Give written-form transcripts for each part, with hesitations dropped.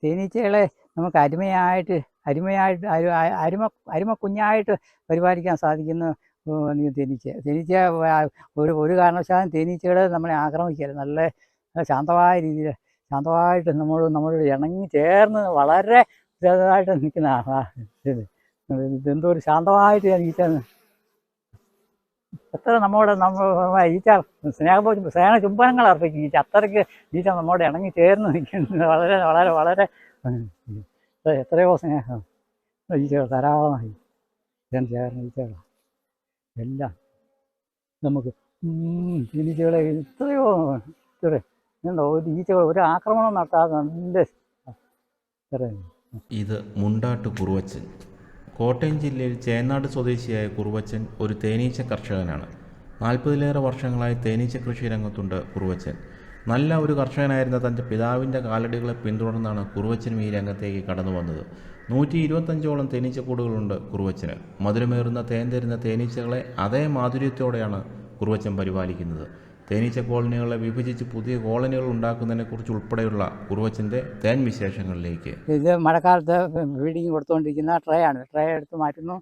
തേനീച്ചകളെ നമുക്ക് അരുമ കുഞ്ഞായിട്ട് പരിപാലിക്കാൻ സാധിക്കുന്ന തേനീച്ച ഒരു കാരണവശാലും തേനീച്ചകൾ നമ്മളെ ആക്രമിക്കരുത്. നല്ല ശാന്തമായ രീതിയിൽ ശാന്തമായിട്ട് നമ്മളോട് ഇണങ്ങി ചേർന്ന് വളരെ ചെറുതായിട്ട് നിൽക്കുന്ന എന്തോ ഒരു ശാന്തമായിട്ട് ഈച്ച എത്ര ഈച്ച സ്നേഹ ചുംബനങ്ങൾ അർപ്പിക്കും. ഈച്ച അത്രയ്ക്ക് ഈച്ച നമ്മോട് ഇണങ്ങി ചേർന്ന് നിൽക്കുന്നത് വളരെ വളരെ വളരെ എത്രയോ സ്നേഹം ഈച്ചകൾ ധാരാളമായി ചേർന്ന് ഈച്ചകൾ എല്ലാം നമുക്ക് ഈച്ചകളെ എത്രയോ ഒരു ഈച്ചകൾ ഒരു ആക്രമണം നടത്താതെ നല്ല ഇത് മുണ്ടാട്ട് കുറുവച്ചൻ. കോട്ടയം ജില്ലയിൽ ചേന്നാട് സ്വദേശിയായ കുറുവച്ചൻ ഒരു തേനീച്ച കർഷകനാണ്. 40ലേറെ വർഷങ്ങളായി തേനീച്ച കൃഷി രംഗത്തുണ്ട് കുറുവച്ചൻ. നല്ല ഒരു കർഷകനായിരുന്ന തൻ്റെ പിതാവിൻ്റെ കാലടികളെ പിന്തുടർന്നാണ് കുറുവച്ചനും ഈ രംഗത്തേക്ക് കടന്നു വന്നത്. 125ഓളം തേനീച്ചക്കൂടുകളുണ്ട് കുറുവച്ചന്. മധുരമേറുന്ന തേൻ തരുന്ന തേനീച്ചകളെ അതേ മാധുര്യത്തോടെയാണ് കുറുവച്ചൻ പരിപാലിക്കുന്നത്. തേനീച്ച കോളനികളെ വിഭജിച്ച് പുതിയ കോളനികൾ ഉണ്ടാക്കുന്നതിനെ കുറിച്ച് ഉൾപ്പെടെയുള്ള കുറുവച്ചൻ്റെ തേൻ വിശേഷങ്ങളിലേക്ക്. ഇത് മഴക്കാലത്ത് ഫീഡിങ് കൊടുത്തുകൊണ്ടിരിക്കുന്ന ട്രേ ആണ്. ട്രേ എടുത്ത് മാറ്റുന്നു.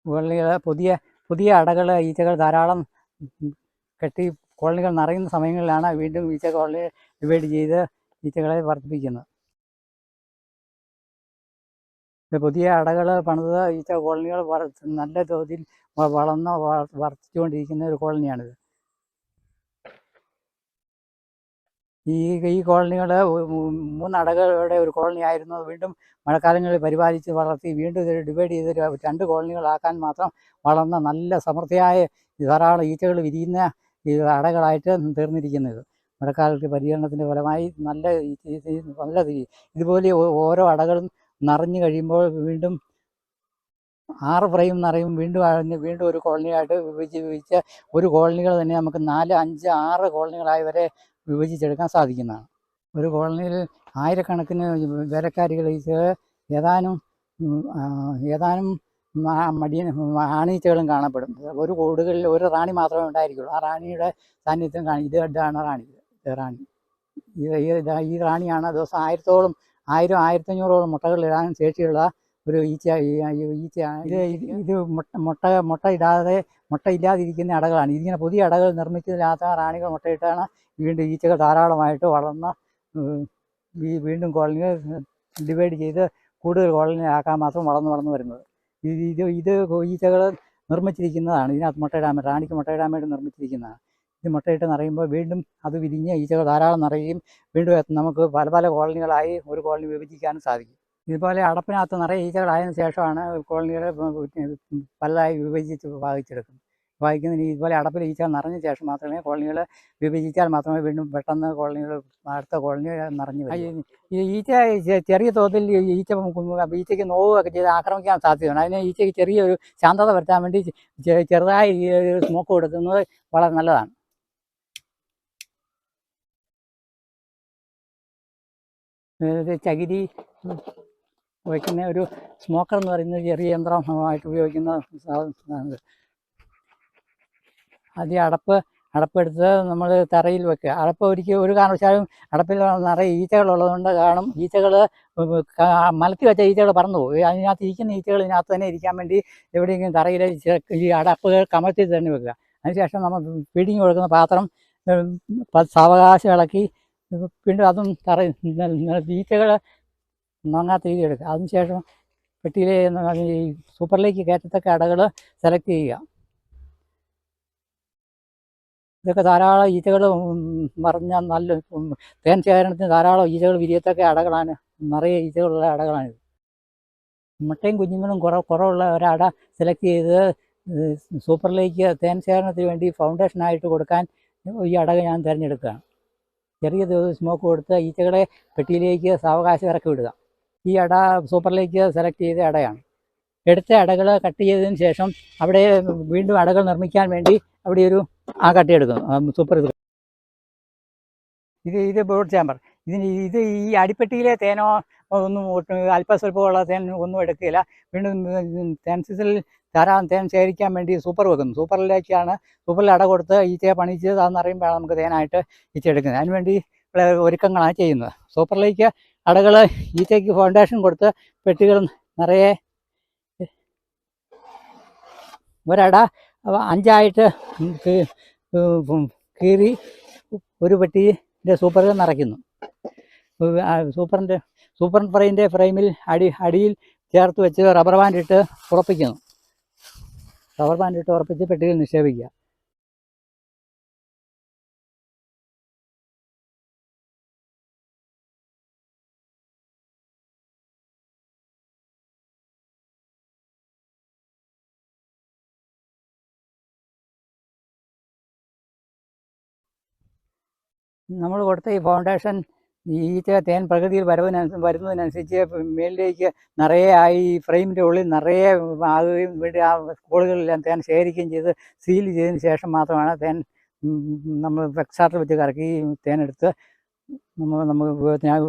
കോളനികൾ പുതിയ അടകൾ ഈച്ചകൾ ധാരാളം കെട്ടി കോളനികൾ നിറയുന്ന സമയങ്ങളിലാണ് വീണ്ടും ഈച്ച കോളനി ഡിവൈഡ് ചെയ്ത് ഈച്ചകളെ വർദ്ധിപ്പിക്കുന്നത്. പുതിയ അടകൾ പണിത് ഈച്ച കോളനികൾ നല്ല തോതിൽ വർദ്ധിച്ചുകൊണ്ടിരിക്കുന്ന ഒരു കോളനിയാണിത്. ഈ കോളനികൾ 3 അടകളുടെ ഒരു കോളനി ആയിരുന്നു. വീണ്ടും മഴക്കാലങ്ങളിൽ പരിപാലിച്ച് വളർത്തി വീണ്ടും ഇത് ഡിവൈഡ് ചെയ്ത് 2 കോളനികളാക്കാൻ മാത്രം വളർന്ന നല്ല സമൃദ്ധിയായ ധാരാളം ഈച്ചകൾ വിരിയുന്ന ഈ അടകളായിട്ട് തീർന്നിരിക്കുന്നത്. മഴക്കാലത്ത് പരിചരണത്തിൻ്റെ ഫലമായി നല്ല ഇതുപോലെ ഓരോ അടകളും നിറഞ്ഞു കഴിയുമ്പോൾ വീണ്ടും 6 ഫ്രെയിം നിറയും. വീണ്ടും ഒരു കോളനിയായിട്ട് വിഭജിച്ച് ഒരു കോളനികൾ തന്നെ നമുക്ക് 4, 5, 6 കോളനികളായി വരെ വിഭജിച്ചെടുക്കാൻ സാധിക്കുന്നതാണ്. ഒരു കോളനിയിൽ ആയിരക്കണക്കിന് വേലക്കാരികൾ ഏതാനും ആണീച്ചകളും കാണപ്പെടും. ഒരു കൂടുകളിൽ ഒരു റാണി മാത്രമേ ഉണ്ടായിരിക്കുള്ളൂ. ആ റാണിയുടെ സാന്നിധ്യം ഇതാണ് റാണി. ഈ റാണിയാണ് ദിവസം 1000, 1500ഓളം മുട്ടകൾ ഇടാൻ ശേഷിയുള്ള ഒരു ഈച്ചയാണ്. ഇത് മുട്ടയില്ലാതിരിക്കുന്ന അടകളാണ്. ഇതിങ്ങനെ പുതിയ അടകൾ നിർമ്മിച്ചതിനകത്ത് റാണികൾ മുട്ടയിട്ടാണ് വീണ്ടും ഈച്ചകൾ ധാരാളമായിട്ട് വളർന്ന് വീണ്ടും കോളനികൾ ഡിവൈഡ് ചെയ്ത് കൂടുതൽ കോളനി ആക്കാൻ മാത്രം വളർന്നു വരുന്നത്. ഇത് ഈച്ചകൾ നിർമ്മിച്ചിരിക്കുന്നതാണ്. ഇതിനകത്ത് മുട്ടയിടാൻ വേണ്ടി റാണിക്ക് മുട്ടയിടാൻ വേണ്ടി നിർമ്മിച്ചിരിക്കുന്നതാണ്. ഇത് മുട്ടയിട്ട് നിറയുമ്പോൾ വീണ്ടും അത് വിരിഞ്ഞ് ഈച്ചകൾ ധാരാളം നിറയുകയും വീണ്ടും നമുക്ക് പല കോളനികളായി ഒരു കോളനി വിഭജിക്കാനും സാധിക്കും. ഇതുപോലെ അടപ്പിനകത്ത് നിറയെ ഈച്ചകളായതിനു ശേഷമാണ് കോളനികളെ പലതായി വിഭജിച്ച് വായിക്കുന്നതിന് ഇതുപോലെ അടപ്പിൽ ഈച്ച നിറഞ്ഞ ശേഷം മാത്രമേ കോളനികൾ വിഭജിച്ചാൽ മാത്രമേ വീണ്ടും പെട്ടെന്ന് കോളനികൾ അടുത്ത കോളനി നിറഞ്ഞു വരും. ഈ ഈച്ച ചെറിയ തോതിൽ ഈച്ചയ്ക്ക് നോവുകയൊക്കെ ചെയ്ത് ആക്രമിക്കാൻ സാധ്യതയുണ്ട്. അതിന് ഈച്ചയ്ക്ക് ചെറിയൊരു ശാന്തത വരുത്താൻ വേണ്ടി ചെറുതായി സ്മോക്ക് കൊടുക്കുന്നത് വളരെ നല്ലതാണ്. ചകിരി വയ്ക്കുന്ന ഒരു സ്മോക്കർ എന്ന് പറയുന്നത് ചെറിയ യന്ത്രമായിട്ട് ഉപയോഗിക്കുന്ന സാധനമാണ്. ആദ്യം അടപ്പെടുത്ത് നമ്മൾ തറയിൽ വെക്കുക. അടപ്പ് ഒരു കാരണവശാലും അടപ്പിൽ നിറയെ ഈച്ചകളുള്ളതുകൊണ്ട് കാണും. ഈച്ചകൾ മലത്തി വെച്ച ഈച്ചകൾ പറന്നു പോകും. അതിനകത്ത് ഇരിക്കുന്ന ഈച്ചകൾ ഇതിനകത്ത് തന്നെ ഇരിക്കാൻ വേണ്ടി എവിടെയെങ്കിലും തറയിൽ ഈ അടപ്പുകൾ കമഴ്ത്തി തന്നെ വെക്കുക. അതിനുശേഷം നമ്മൾ ഫീഡിങ് കൊടുക്കുന്ന പാത്രം സാവകാശം ഇളക്കി വീണ്ടും അതും ഈച്ചകൾ നന്നാത്ത രീതി എടുക്കുക. അതിനുശേഷം പെട്ടിയിലെ ഈ സൂപ്പറിലേക്ക് കയറ്റത്തക്ക അടകൾ സെലക്ട് ചെയ്യുക. ഇതൊക്കെ ധാരാളം ഈച്ചകൾ മറിഞ്ഞ നല്ല തേൻ ശേഖരണത്തിന് ധാരാളം ഈച്ചകൾ വിരിയത്തക്ക അടകളാണ്. നിറയെ ഈച്ചകളുള്ള അടകളാണിത്. മുട്ടയും കുഞ്ഞുങ്ങളും കുറവുള്ള ഒരട സെലക്ട് ചെയ്ത് സൂപ്പറിലേക്ക് തേൻ ശേഖരണത്തിന് വേണ്ടി ഫൗണ്ടേഷനായിട്ട് കൊടുക്കാൻ ഈ അട ഞാൻ തിരഞ്ഞെടുക്കുകയാണ്. ചെറിയ തോതിൽ സ്മോക്ക് കൊടുത്ത് ഈച്ചകളെ പെട്ടിയിലേക്ക് സാവകാശം ഇറക്കി വിടുക. ഈ അട സൂപ്പറിലേക്ക് സെലക്ട് ചെയ്ത അടയാണ്. എടുത്ത അടകൾ കട്ട് ചെയ്തതിന് ശേഷം അവിടെ വീണ്ടും അടകൾ നിർമ്മിക്കാൻ വേണ്ടി അവിടെ ഒരു കട്ടിയെടുക്കുന്നു സൂപ്പർ. ഇത് ബ്രോഡ് ചാമ്പർ. ഈ അടിപ്പെട്ടിയിലെ തേനോ ഒന്നും അല്പസ്വല്പമുള്ള തേൻ ഒന്നും എടുക്കില്ല. വീണ്ടും തേൻസിൽ ധാരാളം തേൻ ശേഖരിക്കാൻ വേണ്ടി സൂപ്പർ വെക്കുന്നു. സൂപ്പറിൽ അട കൊടുത്ത് ഈച്ചയെ പണിച്ച് അതെന്ന് അറിയുമ്പോഴാണ് നമുക്ക് തേനായിട്ട് ഈച്ച എടുക്കുന്നത്. അതിനുവേണ്ടി ഒരുക്കങ്ങളാണ് ചെയ്യുന്നത്. സൂപ്പറിലേക്ക് അടകൾ ഈച്ചയ്ക്ക് ഫൗണ്ടേഷൻ കൊടുത്ത് പെട്ടികൾ നിറയെ ഒരട 5ആയിട്ട് കീറി ഒരു പെട്ടിയുടെ സൂപ്പറുകൾ നിറയ്ക്കുന്നു. സൂപ്പർ ഫ്രൈൻ്റെ ഫ്രെയിമിൽ അടിയിൽ ചേർത്ത് വെച്ച് റബ്ബർ ബാൻഡ് ഇട്ട് ഉറപ്പിക്കുന്നു. റബ്ബർ ബാൻഡ് ഇട്ട് ഉറപ്പിച്ച് പെട്ടിയിൽ നിക്ഷേപിക്കുക. നമ്മൾ കൊടുത്ത ഈ ഫൗണ്ടേഷൻ ഈച്ച തേൻ പ്രകൃതിയിൽ വരുന്നതിനനുസരിച്ച് മേലിലേക്ക് നിറയെ ഈ ഫ്രെയിമിൻ്റെ ഉള്ളിൽ നിറയെ ആകുകയും വീണ്ടും ആ സ്കൂളുകളിലെല്ലാം തേൻ ശേഖരിക്കുകയും ചെയ്ത് സീൽ ചെയ്തതിന് ശേഷം മാത്രമാണ് തേൻ നമ്മൾ വെക്സാറിൽ വെച്ച് കറക്കി തേനെടുത്ത് നമുക്ക്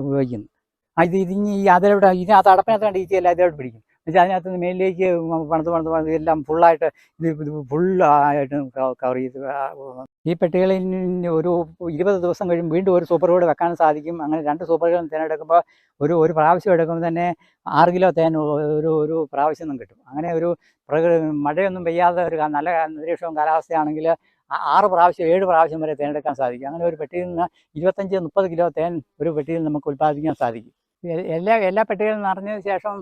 ഉപയോഗിക്കുന്നത്. ഇതിന് ഈ അതിലോട്ട് ഇതിനകത്ത് അടപ്പിനകത്ത് ഈച്ചയല്ല അതിലോട്ട് പിടിക്കും. എന്നുവെച്ചാൽ അതിനകത്ത് നിന്ന് മേലിലേക്ക് പണിത് എല്ലാം ഫുള്ളായിട്ട് ഇത് ഫുള്ളായിട്ട് കവർ ചെയ്ത് ഈ പെട്ടികളിൽ ഒരു 20 ദിവസം കഴിയുമ്പോൾ വീണ്ടും ഒരു സൂപ്പർ കൂടെ വെക്കാൻ സാധിക്കും. അങ്ങനെ 2 സൂപ്പറുകൾ തേനെടുക്കുമ്പോൾ ഒരു പ്രാവശ്യം എടുക്കുമ്പോൾ തന്നെ 6 കിലോ തേൻ ഒരു പ്രാവശ്യം നിന്നും കിട്ടും. അങ്ങനെ ഒരു മഴയൊന്നും പെയ്യാതെ ഒരു നല്ല അന്തരീക്ഷവും കാലാവസ്ഥയാണെങ്കിൽ 6 പ്രാവശ്യം 7 പ്രാവശ്യം വരെ തേനെടുക്കാൻ സാധിക്കും. അങ്ങനെ ഒരു പെട്ടിയിൽ നിന്ന് 25-30 കിലോ തേൻ ഒരു പെട്ടിയിൽ നമുക്ക് ഉൽപ്പാദിപ്പിക്കാൻ സാധിക്കും. എല്ലാ പെട്ടികളും നിറഞ്ഞതിന് ശേഷം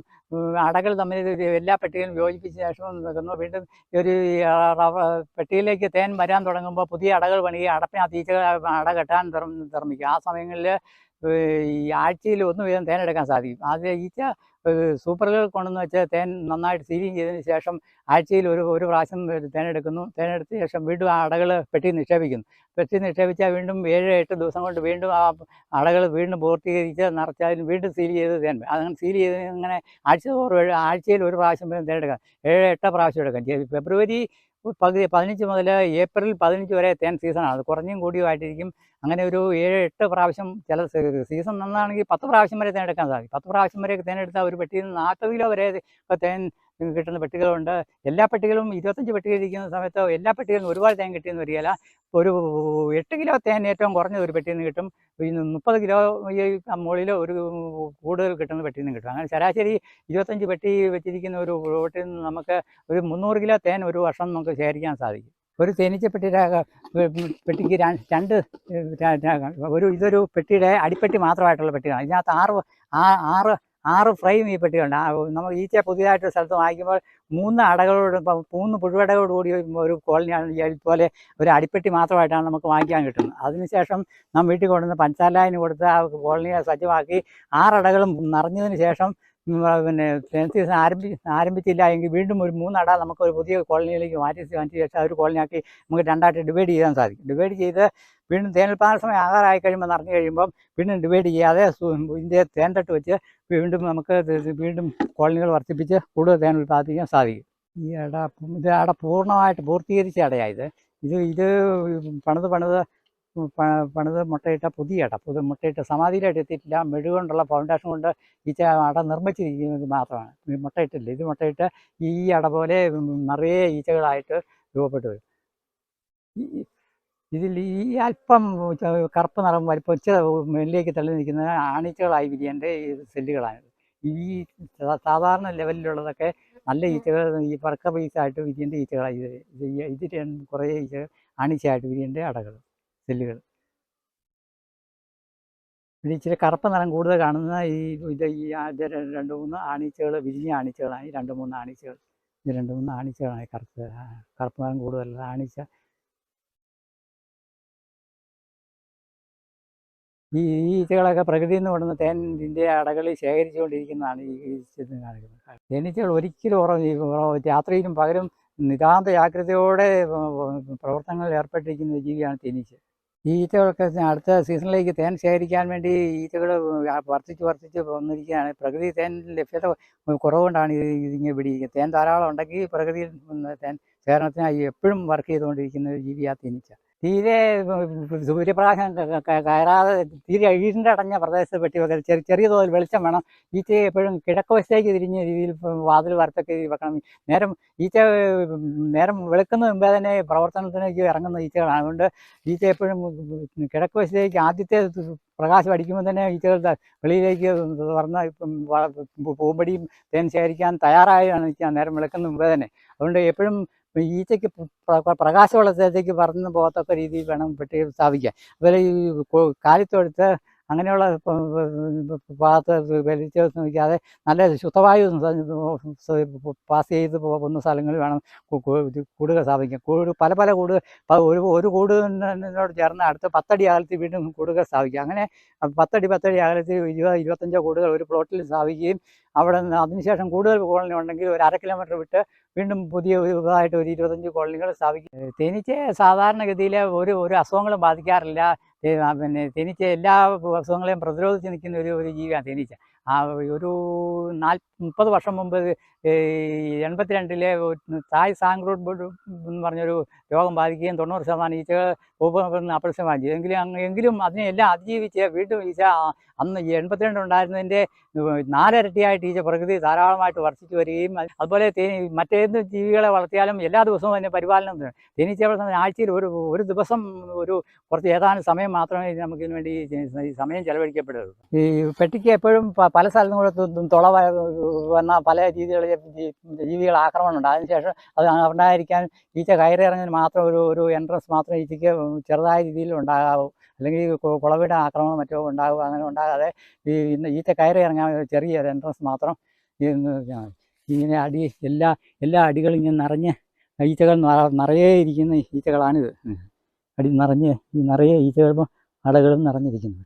അടകൾ തമ്മിൽ എല്ലാ പെട്ടികളും യോജിപ്പിച്ച ശേഷം വെക്കുന്നു. വീണ്ടും ഒരു പെട്ടിയിലേക്ക് തേൻ വരാൻ തുടങ്ങുമ്പോൾ പുതിയ അടകൾ പണിയുക, അടപ്പിനകത്ത് ഈച്ചകൾ അട കെട്ടാൻ നിർമ്മിക്കുക. ആ സമയങ്ങളിൽ ഈ ആഴ്ചയിൽ 1 വീതം തേൻ എടുക്കാൻ സാധിക്കും. ആദ്യം ഈച്ച സൂപ്പറുകൾ കൊണ്ടുവന്ന് വെച്ച് തേൻ നന്നായിട്ട് സീലിങ് ചെയ്തതിന് ശേഷം ആഴ്ചയിൽ ഒരു പ്രാവശ്യം തേനെടുക്കുന്നു. തേനെടുത്ത ശേഷം വീണ്ടും ആ അടകൾ പെട്ടി നിക്ഷേപിക്കുന്നു. പെട്ടി നിക്ഷേപിച്ചാൽ വീണ്ടും 7-8 ദിവസം കൊണ്ട് വീണ്ടും ആ അടകൾ വീണ്ടും പൂർത്തീകരിച്ച് നിറച്ചാൽ വീണ്ടും സീൽ ചെയ്ത് തേൻ അങ്ങനെ സീൽ ചെയ്ത് അങ്ങനെ ആഴ്ചയിൽ 1 പ്രാവശ്യം തേനെടുക്കാം. 7-8 പ്രാവശ്യം എടുക്കാം. ഫെബ്രുവരി 15 മുതൽ ഏപ്രിൽ 15 വരെ തേൻ സീസണാണ്. അത് കുറഞ്ഞും കൂടിയുമായിട്ടിരിക്കും. അങ്ങനെ ഒരു 7-8 പ്രാവശ്യം ചില സീസൺ നന്നാണെങ്കിൽ 10 പ്രാവശ്യം വരെ തേനെടുക്കാൻ സാധിക്കും. 10 പ്രാവശ്യം വരെ തേനെടുത്താൽ ഒരു പെട്ടിയിൽ നിന്ന് 40 കിലോ വരെ തേൻ കിട്ടുന്ന പെട്ടികളുണ്ട്. എല്ലാ പെട്ടികളും 25 പെട്ടികൾ ഇരിക്കുന്ന സമയത്ത് എല്ലാ പെട്ടികളും ഒരുപാട് തേൻ കിട്ടിയെന്ന് വരികയില്ല. ഒരു 8 കിലോ തേൻ ഏറ്റവും കുറഞ്ഞ ഒരു പെട്ടിയിൽ നിന്ന് കിട്ടും. 30 കിലോ മുകളിൽ ഒരു കൂടുതൽ കിട്ടുന്ന പെട്ടിയിൽ നിന്ന് കിട്ടും. അങ്ങനെ ശരാശരി 25 പെട്ടി വെച്ചിരിക്കുന്ന ഒരു പെട്ടിയിൽ നിന്ന് നമുക്ക് ഒരു 300 കിലോ തേൻ ഒരു വർഷം നമുക്ക് ശേഖരിക്കാൻ സാധിക്കും. ഒരു തേനീച്ച പെട്ടിക്ക് ഇതൊരു പെട്ടിയുടെ അടിപ്പെട്ടി മാത്രമായിട്ടുള്ള പെട്ടിയാണ്. ഇതിനകത്ത് 6 ഫ്രെയിം ഈ പെട്ടിയുണ്ട്. നമ്മൾ ഈച്ച പുതിയതായിട്ട് സ്ഥലത്ത് വാങ്ങിക്കുമ്പോൾ 3 അടകളോട് 3 പുഴുവടകളോട് കൂടി ഒരു കോളനിയാണ് ഇതുപോലെ ഒരു അടിപ്പെട്ടി മാത്രമായിട്ടാണ് നമുക്ക് വാങ്ങിക്കാൻ കിട്ടുന്നത്. അതിനുശേഷം നാം വീട്ടിൽ കൊണ്ടുവന്ന് പഞ്ചസാരന് കൊടുത്ത് ആ കോളനിയെ സജ്ജമാക്കി 6 അടകളും നിറഞ്ഞതിന് ശേഷം പിന്നെ തേൻ സീസൺ ആരംഭിച്ചില്ല എങ്കിൽ വീണ്ടും ഒരു 3 അട നമുക്ക് ഒരു പുതിയ കോളനിയിലേക്ക് മാറ്റി ശേഷം ഒരു കോളനിയാക്കി നമുക്ക് 2ആയിട്ട് ഡിവൈഡ് ചെയ്യാൻ സാധിക്കും. ഡിവൈഡ് ചെയ്ത് വീണ്ടും തേനുൽപ്പാദന സമയം ആകാറായി കഴിയുമ്പോൾ നിറഞ്ഞു കഴിയുമ്പം വീണ്ടും ഡിവൈഡ് ചെയ്യാതെ ഇതിൻ്റെ തേൻ തട്ട് വെച്ച് വീണ്ടും നമുക്ക് വീണ്ടും കോളനികൾ വർദ്ധിപ്പിച്ച് കൂടുതൽ തേൻ ഉൽപ്പാദിപ്പിക്കാൻ സാധിക്കും. ഈ അട പൂർണ്ണമായിട്ട് പൂർത്തീകരിച്ച അടയായത്. ഇത് പണിത് മുട്ടയിട്ട പുതിയ മുട്ടയിട്ട് സമാധിയിലായിട്ട് എത്തിയിട്ടില്ല. മെഴുകൊണ്ടുള്ള ഫൗണ്ടേഷൻ കൊണ്ട് ഈച്ച അട നിർമ്മിച്ചിരിക്കുന്നത് മാത്രമാണ്. മുട്ടയിട്ടില്ല. ഇത് മുട്ടയിട്ട് ഈ അട പോലെ നിറയെ ഈച്ചകളായിട്ട് രൂപപ്പെട്ടു വരും. ഇതിൽ ഈ അല്പം കറുപ്പ് നിറം വലിപ്പം മേലിലേക്ക് തള്ളി നിൽക്കുന്നത് ആണീച്ചകളായി വിരിയേണ്ട സെല്ലുകളാണ്. ഈ സാധാരണ ലെവലിലുള്ളതൊക്കെ നല്ല ഈച്ചകൾ ഈ പറക്ക പീസായിട്ട് വിരിയേണ്ട ഈച്ചകളായി. ഇതിൽ കുറേ ഈച്ചകൾ ആണീച്ചയായിട്ട് വിരിയേണ്ട അടകൾ സെല്ലുകൾ. പിന്നെ ഇച്ചിരി കറുപ്പ് നിറം കൂടുതൽ കാണുന്ന ഈ 2-3 ആണീച്ചകൾ വിരിഞ്ഞ ആണീച്ചകളാണ്. 2-3 ആണീച്ചകൾ. ഇത് 2-3 ആണീച്ചകളാണ് കറുപ്പ് നിറം കൂടുതലുള്ള ആണീച്ച. ഈ ഈച്ചകളൊക്കെ പ്രകൃതിയിൽ നിന്ന് കൊണ്ടുവന്ന തേനിൻ്റെ അടകളിൽ ശേഖരിച്ചുകൊണ്ടിരിക്കുന്നതാണ് ഈ കാണിക്കുന്നത്. തേനീച്ചകൾ ഒരിക്കലും രാത്രിയിലും പകലും നിതാന്ത ജാഗ്രതയോടെ പ്രവർത്തനങ്ങളിൽ ഏർപ്പെട്ടിരിക്കുന്ന ജീവിയാണ് തേനീച്ച. ഈ ഈച്ചകൾക്ക് അടുത്ത സീസണിലേക്ക് തേൻ ശേഖരിക്കാൻ വേണ്ടി ഈച്ചകൾ വർദ്ധിച്ച് വന്നിരിക്കുകയാണ്. പ്രകൃതി തേൻ ലഭ്യത കുറവുകൊണ്ടാണ് ഇതിങ്ങനെ പിടിക്കുന്നത്. തേൻ ധാരാളം ഉണ്ടെങ്കിൽ പ്രകൃതിയിൽ തേൻ ശേഖരണത്തിനായി എപ്പോഴും വർക്ക് ചെയ്തുകൊണ്ടിരിക്കുന്ന ഒരു ജീവിയാണ് തേനീച്ച. തീരെ സൂര്യപ്രകാശം കയറാതെ തീരെ ഇരുണ്ട് അടഞ്ഞ പ്രദേശത്ത് പെട്ടി വെക്കരുത്. ചെറിയ തോതിൽ വെളിച്ചം വേണം. ഈച്ചയെ എപ്പോഴും കിഴക്ക് വശത്തേക്ക് തിരിഞ്ഞ രീതിയിൽ വാതിൽ വരത്തക്ക രീതിയിൽ വെക്കണം. ഈച്ച നേരം വെളുക്കുന്ന മുമ്പേ തന്നെ പ്രവർത്തനത്തിലേക്ക് ഇറങ്ങുന്ന ഈച്ചകളാണ്. അതുകൊണ്ട് ഈച്ച എപ്പോഴും കിഴക്ക് വശത്തേക്ക് ആദ്യത്തെ പ്രകാശം അടിക്കുമ്പോൾ തന്നെ ഈച്ചകൾ വെളിയിലേക്ക് തുറന്ന് പൂമ്പടിയും തേൻ ശേഖരിക്കാൻ തയ്യാറായാണ് നിൽക്കുക നേരം വെളുക്കുന്ന മുമ്പേ തന്നെ. അതുകൊണ്ട് എപ്പോഴും ഈച്ചയ്ക്ക് പ്രകാശമുള്ള സ്ഥലത്തേക്ക് പറന്ന് പോകത്തക്ക രീതിയിൽ വേണം പെട്ടി സ്ഥാപിക്കാൻ. അതുപോലെ ഈ കാലിത്തൊഴുത്ത് അങ്ങനെയുള്ള ഭാഗത്ത് വലിച്ച് നിൽക്കാതെ നല്ല ശുദ്ധവായു പാസ് ചെയ്ത് പോകുന്ന സ്ഥലങ്ങളിൽ വേണം കൂടുകൾ സ്ഥാപിക്കാൻ. പല കൂടു ഒരു കൂടിനോട് ചേർന്ന് അടുത്ത് 10 അടി അകലത്തിൽ വീണ്ടും കൂടുകൾ സ്ഥാപിക്കുക. അങ്ങനെ 10 അടി അകലത്തിൽ 20-25 കൂടുകൾ ഒരു പ്ലോട്ടിൽ സ്ഥാപിക്കുകയും അവിടെ നിന്ന് അതിനുശേഷം കൂടുതൽ കോളനി ഉണ്ടെങ്കിൽ ഒരു 1/2 കിലോമീറ്റർ വിട്ട് വീണ്ടും പുതിയതായിട്ട് ഒരു 25 കോളനികൾ സ്ഥാപിക്കും. തേനീച്ചയെ സാധാരണഗതിയിൽ ഒരു അസുഖങ്ങളും ബാധിക്കാറില്ല. പിന്നെ തേനീച്ച എല്ലാ അസുഖങ്ങളെയും പ്രതിരോധിച്ച് നിൽക്കുന്ന ഒരു ജീവിയാണ് തേനീച്ച. ഒരു 30 വർഷം മുമ്പ് 82-ലെ തായ് സാങ്ക്രൂട്ട് ബോർഡ് എന്ന് പറഞ്ഞൊരു രോഗം ബാധിക്കുകയും 90% ഈച്ചകൾ അപ്രത്യക്ഷമാകുകയും ചെയ്തു. എങ്കിലും അതിനെല്ലാം അതിജീവിച്ച് വീണ്ടും ഈച്ച അന്ന് 82 ഉണ്ടായിരുന്നതിൻ്റെ 4 ഇരട്ടിയായിട്ട് ഈച്ച പ്രകൃതി ധാരാളമായിട്ട് വർദ്ധിച്ചു വരികയും അതുപോലെ മറ്റേത് ജീവികളെ വളർത്തിയാലും എല്ലാ ദിവസവും അതിനെ പരിപാലനം തേനീച്ച ആഴ്ചയിൽ ഒരു ദിവസം കുറച്ച് ഏതാനും സമയം മാത്രമേ നമുക്കിതിനു വേണ്ടി സമയം ചെലവഴിക്കപ്പെടുള്ളൂ. ഈ പെട്ടിക്ക് എപ്പോഴും പല സ്ഥലത്തും തുള വന്ന പല രീതിയിലുള്ള ജീവികൾ ആക്രമണം ഉണ്ട്. അതിനുശേഷം അത് ഉണ്ടായിരിക്കാൻ ഈച്ച കയറി ഇറങ്ങാൻ മാത്രം ഒരു എൻട്രൻസ് മാത്രം ഈച്ചയ്ക്ക് ചെറുതായ രീതിയിൽ ഉണ്ടാകാവൂ. അല്ലെങ്കിൽ കുളവിയുടെ ആക്രമണം മറ്റോ ഉണ്ടാകുക. അങ്ങനെ ഉണ്ടാകാതെ ഈച്ച കയറി ഇറങ്ങാൻ ചെറിയൊരു എൻട്രൻസ് മാത്രം ഇങ്ങനെ എല്ലാ അടികളും ഇങ്ങനെ നിറഞ്ഞ് ഈച്ചകൾ നിറയെ ഇരിക്കുന്ന ഈച്ചകളാണിത്. അടി നിറയെ ഈച്ചകളും അടകളും നിറഞ്ഞിരിക്കുന്നത്.